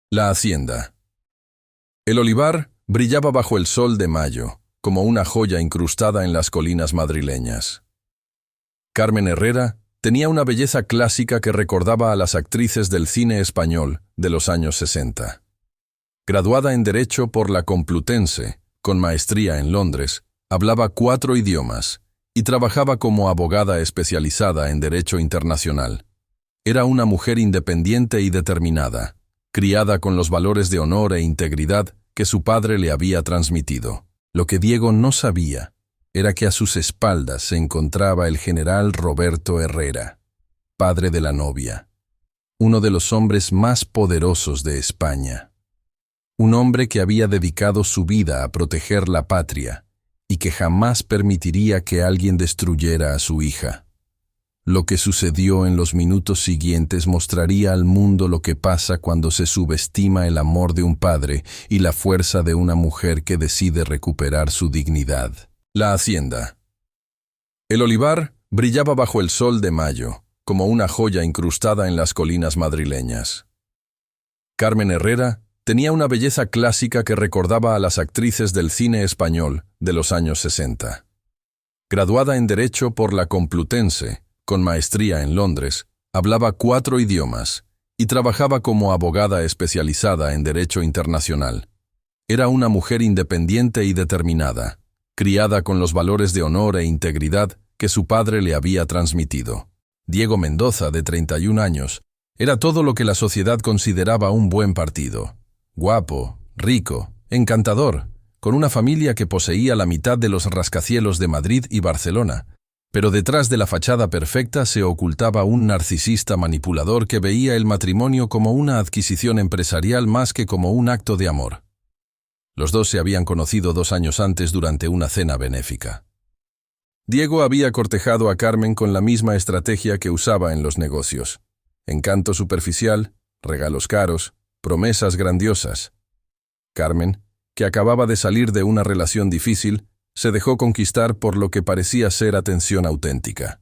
La hacienda. El olivar brillaba bajo el sol de mayo, como una joya incrustada en las colinas madrileñas. Carmen Herrera tenía una belleza clásica que recordaba a las actrices del cine español de los años 60. Graduada en Derecho por la Complutense, con maestría en Londres, hablaba 4 idiomas y trabajaba como abogada especializada en Derecho Internacional. Era una mujer independiente y determinada, criada con los valores de honor e integridad que su padre le había transmitido. Lo que Diego no sabía era que a sus espaldas se encontraba el general Roberto Herrera, padre de la novia, uno de los hombres más poderosos de España. Un hombre que había dedicado su vida a proteger la patria y que jamás permitiría que alguien destruyera a su hija. Lo que sucedió en los minutos siguientes mostraría al mundo lo que pasa cuando se subestima el amor de un padre y la fuerza de una mujer que decide recuperar su dignidad. La hacienda. El olivar brillaba bajo el sol de mayo, como una joya incrustada en las colinas madrileñas. Carmen Herrera tenía una belleza clásica que recordaba a las actrices del cine español de los años 60. Graduada en Derecho por la Complutense, con maestría en Londres, hablaba 4 idiomas y trabajaba como abogada especializada en Derecho Internacional. Era una mujer independiente y determinada, criada con los valores de honor e integridad que su padre le había transmitido. Diego Mendoza, de 31 años, era todo lo que la sociedad consideraba un buen partido. Guapo, rico, encantador, con una familia que poseía la mitad de los rascacielos de Madrid y Barcelona. Pero detrás de la fachada perfecta se ocultaba un narcisista manipulador que veía el matrimonio como una adquisición empresarial más que como un acto de amor. Los dos se habían conocido 2 años antes durante una cena benéfica. Diego había cortejado a Carmen con la misma estrategia que usaba en los negocios. Encanto superficial, regalos caros, promesas grandiosas. Carmen, que acababa de salir de una relación difícil, se dejó conquistar por lo que parecía ser atención auténtica.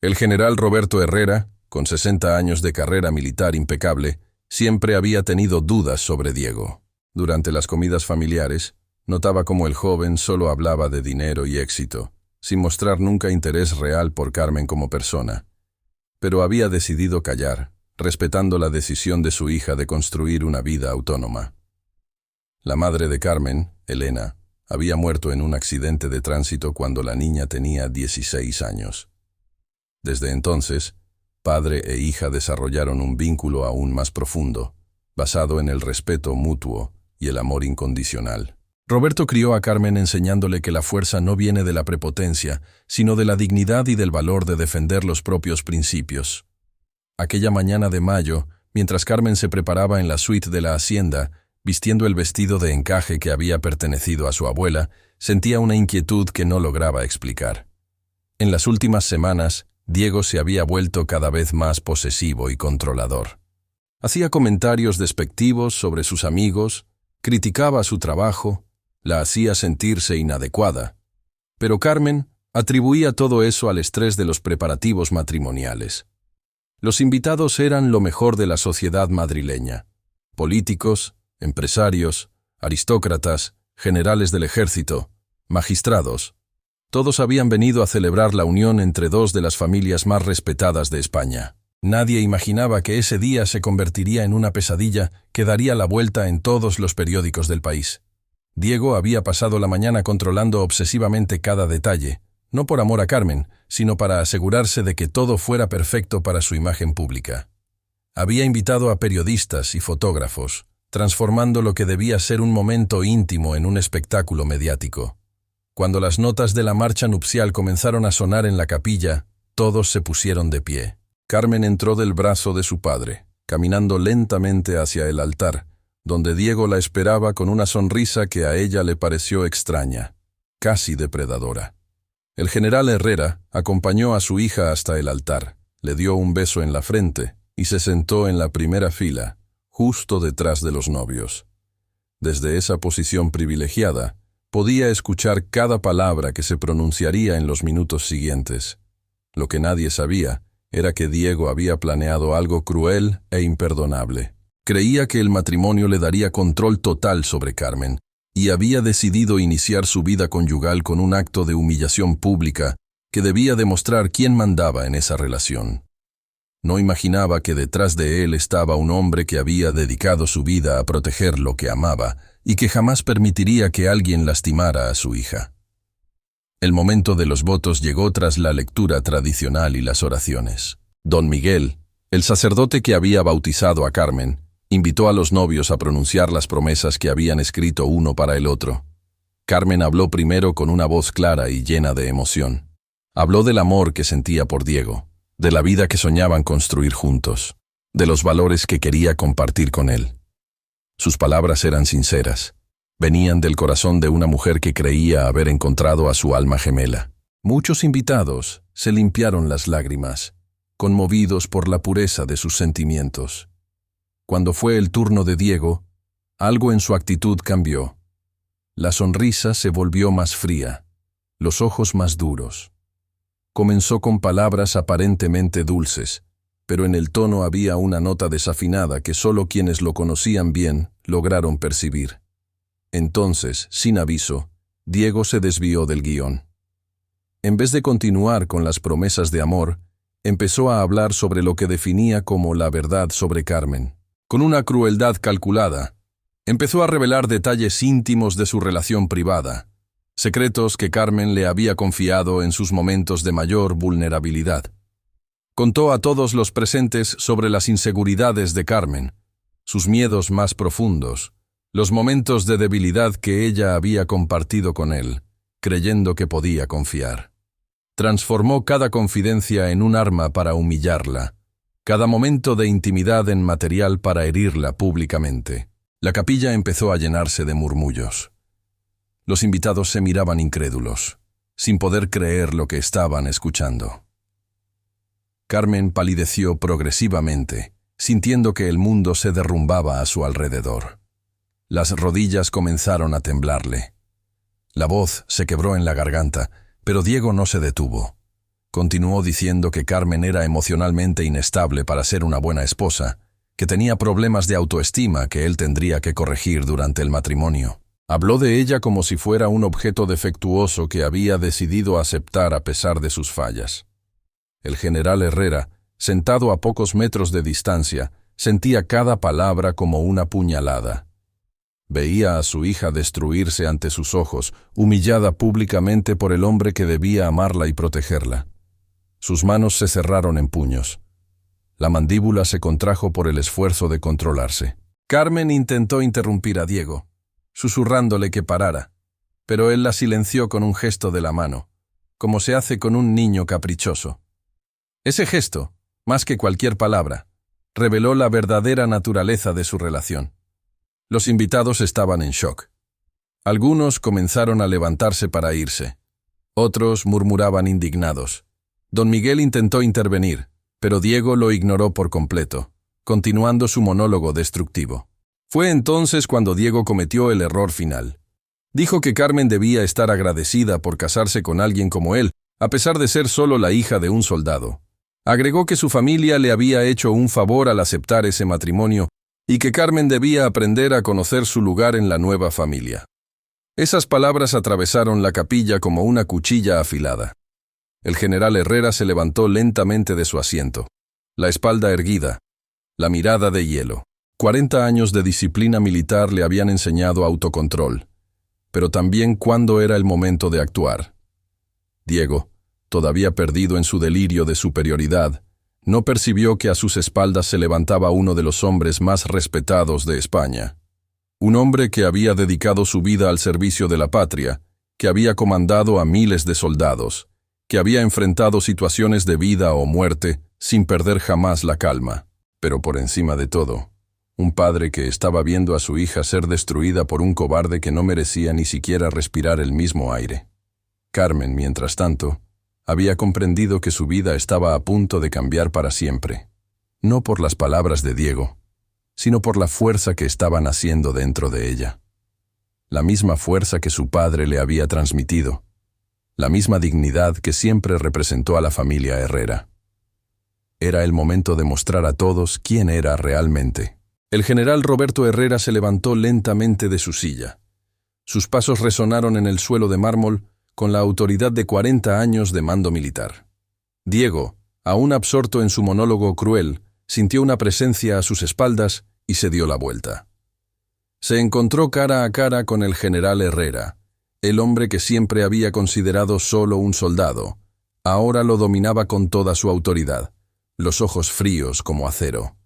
El general Roberto Herrera, con 60 años de carrera militar impecable, siempre había tenido dudas sobre Diego. Durante las comidas familiares, notaba cómo el joven solo hablaba de dinero y éxito, sin mostrar nunca interés real por Carmen como persona. Pero había decidido callar, respetando la decisión de su hija de construir una vida autónoma. La madre de Carmen, Elena, había muerto en un accidente de tránsito cuando la niña tenía 16 años. Desde entonces, padre e hija desarrollaron un vínculo aún más profundo, basado en el respeto mutuo y el amor incondicional. Roberto crió a Carmen enseñándole que la fuerza no viene de la prepotencia, sino de la dignidad y del valor de defender los propios principios. Aquella mañana de mayo, mientras Carmen se preparaba en la suite de la hacienda, vistiendo el vestido de encaje que había pertenecido a su abuela, sentía una inquietud que no lograba explicar. En las últimas semanas, Diego se había vuelto cada vez más posesivo y controlador. Hacía comentarios despectivos sobre sus amigos, criticaba su trabajo, la hacía sentirse inadecuada. Pero Carmen atribuía todo eso al estrés de los preparativos matrimoniales. Los invitados eran lo mejor de la sociedad madrileña: políticos, empresarios, aristócratas, generales del ejército, magistrados. Todos habían venido a celebrar la unión entre 2 de las familias más respetadas de España. Nadie imaginaba que ese día se convertiría en una pesadilla que daría la vuelta en todos los periódicos del país. Diego había pasado la mañana controlando obsesivamente cada detalle, no por amor a Carmen, sino para asegurarse de que todo fuera perfecto para su imagen pública. Había invitado a periodistas y fotógrafos, transformando lo que debía ser un momento íntimo en un espectáculo mediático. Cuando las notas de la marcha nupcial comenzaron a sonar en la capilla, todos se pusieron de pie. Carmen entró del brazo de su padre, caminando lentamente hacia el altar, donde Diego la esperaba con una sonrisa que a ella le pareció extraña, casi depredadora. El general Herrera acompañó a su hija hasta el altar, le dio un beso en la frente y se sentó en la primera fila, justo detrás de los novios. Desde esa posición privilegiada, podía escuchar cada palabra que se pronunciaría en los minutos siguientes. Lo que nadie sabía era que Diego había planeado algo cruel e imperdonable. Creía que el matrimonio le daría control total sobre Carmen, y había decidido iniciar su vida conyugal con un acto de humillación pública que debía demostrar quién mandaba en esa relación. No imaginaba que detrás de él estaba un hombre que había dedicado su vida a proteger lo que amaba y que jamás permitiría que alguien lastimara a su hija. El momento de los votos llegó tras la lectura tradicional y las oraciones. Don Miguel, el sacerdote que había bautizado a Carmen, invitó a los novios a pronunciar las promesas que habían escrito uno para el otro. Carmen habló primero con una voz clara y llena de emoción. Habló del amor que sentía por Diego, de la vida que soñaban construir juntos, de los valores que quería compartir con él. Sus palabras eran sinceras. Venían del corazón de una mujer que creía haber encontrado a su alma gemela. Muchos invitados se limpiaron las lágrimas, conmovidos por la pureza de sus sentimientos. Cuando fue el turno de Diego, algo en su actitud cambió. La sonrisa se volvió más fría, los ojos más duros. Comenzó con palabras aparentemente dulces, pero en el tono había una nota desafinada que solo quienes lo conocían bien lograron percibir. Entonces, sin aviso, Diego se desvió del guión. En vez de continuar con las promesas de amor, empezó a hablar sobre lo que definía como la verdad sobre Carmen. Con una crueldad calculada, empezó a revelar detalles íntimos de su relación privada, secretos que Carmen le había confiado en sus momentos de mayor vulnerabilidad. Contó a todos los presentes sobre las inseguridades de Carmen, sus miedos más profundos, los momentos de debilidad que ella había compartido con él, creyendo que podía confiar. Transformó cada confidencia en un arma para humillarla, cada momento de intimidad en material para herirla públicamente. La capilla empezó a llenarse de murmullos. Los invitados se miraban incrédulos, sin poder creer lo que estaban escuchando. Carmen palideció progresivamente, sintiendo que el mundo se derrumbaba a su alrededor. Las rodillas comenzaron a temblarle. La voz se quebró en la garganta, pero Diego no se detuvo. Continuó diciendo que Carmen era emocionalmente inestable para ser una buena esposa, que tenía problemas de autoestima que él tendría que corregir durante el matrimonio. Habló de ella como si fuera un objeto defectuoso que había decidido aceptar a pesar de sus fallas. El general Herrera, sentado a pocos metros de distancia, sentía cada palabra como una puñalada. Veía a su hija destruirse ante sus ojos, humillada públicamente por el hombre que debía amarla y protegerla. Sus manos se cerraron en puños. La mandíbula se contrajo por el esfuerzo de controlarse. Carmen intentó interrumpir a Diego, susurrándole que parara, pero él la silenció con un gesto de la mano, como se hace con un niño caprichoso. Ese gesto, más que cualquier palabra, reveló la verdadera naturaleza de su relación. Los invitados estaban en shock. Algunos comenzaron a levantarse para irse. Otros murmuraban indignados. Don Miguel intentó intervenir, pero Diego lo ignoró por completo, continuando su monólogo destructivo. Fue entonces cuando Diego cometió el error final. Dijo que Carmen debía estar agradecida por casarse con alguien como él, a pesar de ser solo la hija de un soldado. Agregó que su familia le había hecho un favor al aceptar ese matrimonio y que Carmen debía aprender a conocer su lugar en la nueva familia. Esas palabras atravesaron la capilla como una cuchilla afilada. El general Herrera se levantó lentamente de su asiento, la espalda erguida, la mirada de hielo. 40 años de disciplina militar le habían enseñado autocontrol, pero también cuándo era el momento de actuar. Diego, todavía perdido en su delirio de superioridad, no percibió que a sus espaldas se levantaba uno de los hombres más respetados de España. Un hombre que había dedicado su vida al servicio de la patria, que había comandado a miles de soldados, que había enfrentado situaciones de vida o muerte sin perder jamás la calma. Pero por encima de todo, un padre que estaba viendo a su hija ser destruida por un cobarde que no merecía ni siquiera respirar el mismo aire. Carmen, mientras tanto, había comprendido que su vida estaba a punto de cambiar para siempre, no por las palabras de Diego, sino por la fuerza que estaba naciendo dentro de ella. La misma fuerza que su padre le había transmitido, la misma dignidad que siempre representó a la familia Herrera. Era el momento de mostrar a todos quién era realmente. El general Roberto Herrera se levantó lentamente de su silla. Sus pasos resonaron en el suelo de mármol con la autoridad de 40 años de mando militar. Diego, aún absorto en su monólogo cruel, sintió una presencia a sus espaldas y se dio la vuelta. Se encontró cara a cara con el general Herrera, el hombre que siempre había considerado solo un soldado. Ahora lo dominaba con toda su autoridad, los ojos fríos como acero.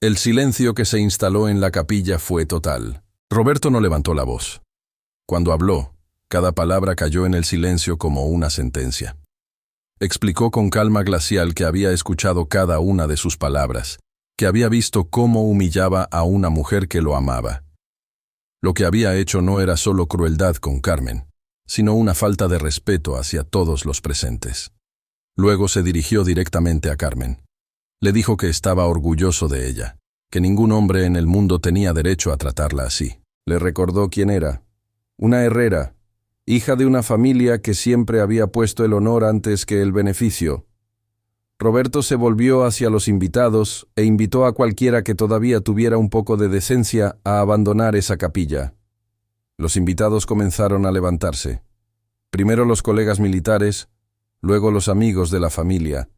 El silencio que se instaló en la capilla fue total. Roberto no levantó la voz. Cuando habló, cada palabra cayó en el silencio como una sentencia. Explicó con calma glacial que había escuchado cada una de sus palabras, que había visto cómo humillaba a una mujer que lo amaba. Lo que había hecho no era solo crueldad con Carmen, sino una falta de respeto hacia todos los presentes. Luego se dirigió directamente a Carmen. Le dijo que estaba orgulloso de ella, que ningún hombre en el mundo tenía derecho a tratarla así. Le recordó quién era. Una Herrera, hija de una familia que siempre había puesto el honor antes que el beneficio. Roberto se volvió hacia los invitados e invitó a cualquiera que todavía tuviera un poco de decencia a abandonar esa capilla. Los invitados comenzaron a levantarse. Primero los colegas militares, luego los amigos de la familia,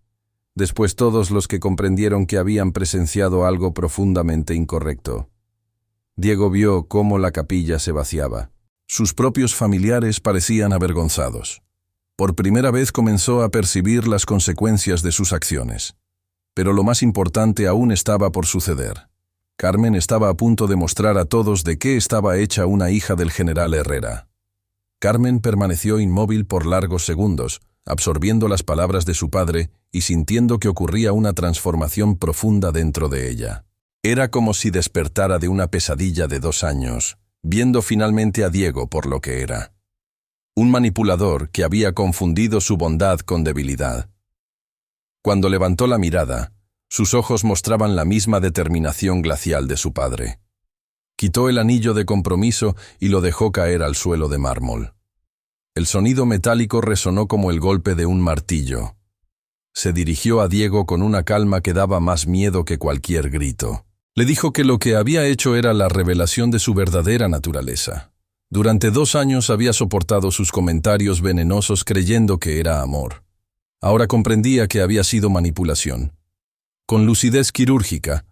después todos los que comprendieron que habían presenciado algo profundamente incorrecto. Diego vio cómo la capilla se vaciaba. Sus propios familiares parecían avergonzados. Por primera vez comenzó a percibir las consecuencias de sus acciones. Pero lo más importante aún estaba por suceder. Carmen estaba a punto de mostrar a todos de qué estaba hecha una hija del general Herrera. Carmen permaneció inmóvil por largos segundos, absorbiendo las palabras de su padre y sintiendo que ocurría una transformación profunda dentro de ella. Era como si despertara de una pesadilla de 2 años, viendo finalmente a Diego por lo que era. Un manipulador que había confundido su bondad con debilidad. Cuando levantó la mirada, sus ojos mostraban la misma determinación glacial de su padre. Quitó el anillo de compromiso y lo dejó caer al suelo de mármol. El sonido metálico resonó como el golpe de un martillo. Se dirigió a Diego con una calma que daba más miedo que cualquier grito. Le dijo que lo que había hecho era la revelación de su verdadera naturaleza. Durante 2 años había soportado sus comentarios venenosos creyendo que era amor. Ahora comprendía que había sido manipulación. Con lucidez quirúrgica,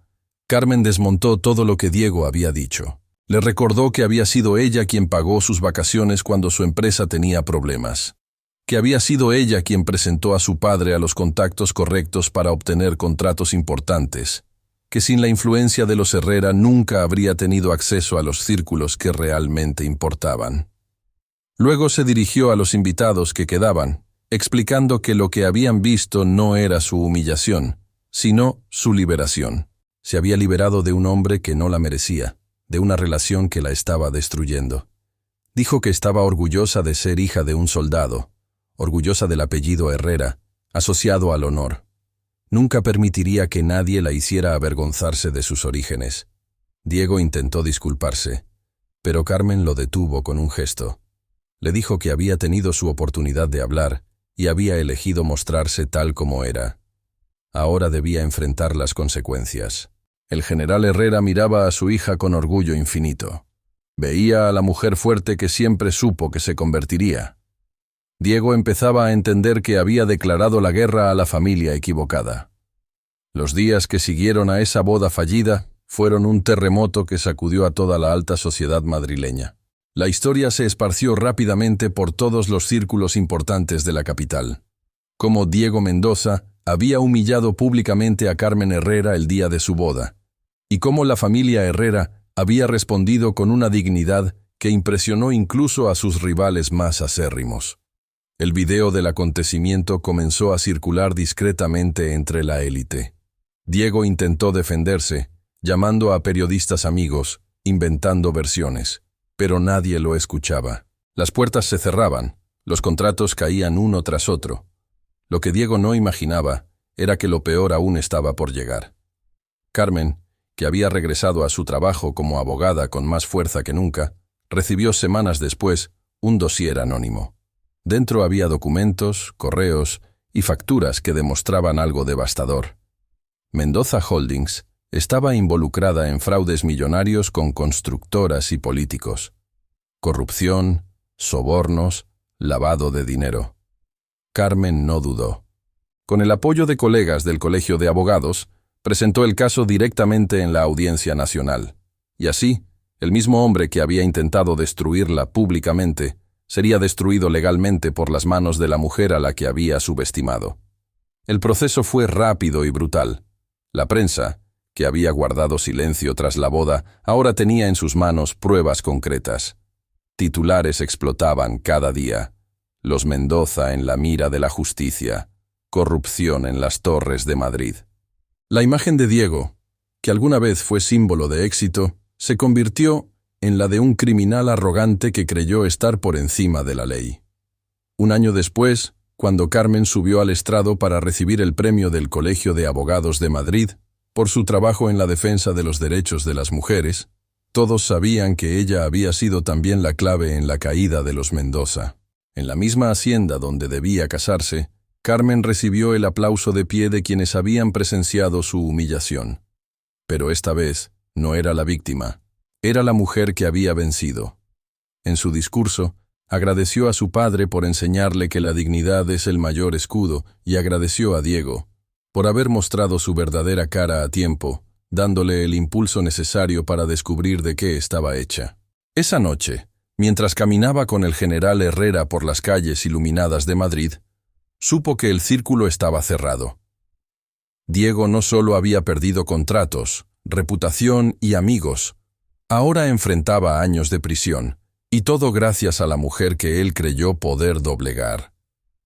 Carmen desmontó todo lo que Diego había dicho. Le recordó que había sido ella quien pagó sus vacaciones cuando su empresa tenía problemas. Que había sido ella quien presentó a su padre a los contactos correctos para obtener contratos importantes. Que sin la influencia de los Herrera nunca habría tenido acceso a los círculos que realmente importaban. Luego se dirigió a los invitados que quedaban, explicando que lo que habían visto no era su humillación, sino su liberación. Se había liberado de un hombre que no la merecía, de una relación que la estaba destruyendo. Dijo que estaba orgullosa de ser hija de un soldado, orgullosa del apellido Herrera, asociado al honor. Nunca permitiría que nadie la hiciera avergonzarse de sus orígenes. Diego intentó disculparse, pero Carmen lo detuvo con un gesto. Le dijo que había tenido su oportunidad de hablar y había elegido mostrarse tal como era. Ahora debía enfrentar las consecuencias. El general Herrera miraba a su hija con orgullo infinito. Veía a la mujer fuerte que siempre supo que se convertiría. Diego empezaba a entender que había declarado la guerra a la familia equivocada. Los días que siguieron a esa boda fallida fueron un terremoto que sacudió a toda la alta sociedad madrileña. La historia se esparció rápidamente por todos los círculos importantes de la capital. Cómo Diego Mendoza había humillado públicamente a Carmen Herrera el día de su boda, y cómo la familia Herrera había respondido con una dignidad que impresionó incluso a sus rivales más acérrimos. El video del acontecimiento comenzó a circular discretamente entre la élite. Diego intentó defenderse, llamando a periodistas amigos, inventando versiones, pero nadie lo escuchaba. Las puertas se cerraban, los contratos caían uno tras otro. Lo que Diego no imaginaba era que lo peor aún estaba por llegar. Carmen, que había regresado a su trabajo como abogada con más fuerza que nunca, recibió semanas después un dossier anónimo. Dentro había documentos, correos y facturas que demostraban algo devastador. Mendoza Holdings estaba involucrada en fraudes millonarios con constructoras y políticos, corrupción, sobornos, lavado de dinero. Carmen no dudó. Con el apoyo de colegas del Colegio de Abogados, presentó el caso directamente en la Audiencia Nacional. Y así, el mismo hombre que había intentado destruirla públicamente sería destruido legalmente por las manos de la mujer a la que había subestimado. El proceso fue rápido y brutal. La prensa, que había guardado silencio tras la boda, ahora tenía en sus manos pruebas concretas. Titulares explotaban cada día. Los Mendoza en la mira de la justicia. Corrupción en las Torres de Madrid. La imagen de Diego, que alguna vez fue símbolo de éxito, se convirtió en la de un criminal arrogante que creyó estar por encima de la ley. Un año después, cuando Carmen subió al estrado para recibir el premio del Colegio de Abogados de Madrid por su trabajo en la defensa de los derechos de las mujeres, todos sabían que ella había sido también la clave en la caída de los Mendoza. En la misma hacienda donde debía casarse, Carmen recibió el aplauso de pie de quienes habían presenciado su humillación. Pero esta vez no era la víctima, era la mujer que había vencido. En su discurso, agradeció a su padre por enseñarle que la dignidad es el mayor escudo y agradeció a Diego por haber mostrado su verdadera cara a tiempo, dándole el impulso necesario para descubrir de qué estaba hecha. Esa noche, mientras caminaba con el general Herrera por las calles iluminadas de Madrid, supo que el círculo estaba cerrado. Diego no solo había perdido contratos, reputación y amigos, ahora enfrentaba años de prisión, y todo gracias a la mujer que él creyó poder doblegar.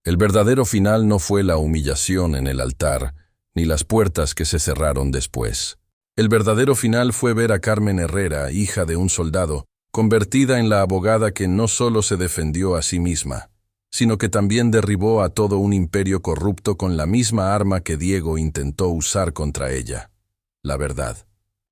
El verdadero final no fue la humillación en el altar, ni las puertas que se cerraron después. El verdadero final fue ver a Carmen Herrera, hija de un soldado, convertida en la abogada que no solo se defendió a sí misma, sino que también derribó a todo un imperio corrupto con la misma arma que Diego intentó usar contra ella: la verdad.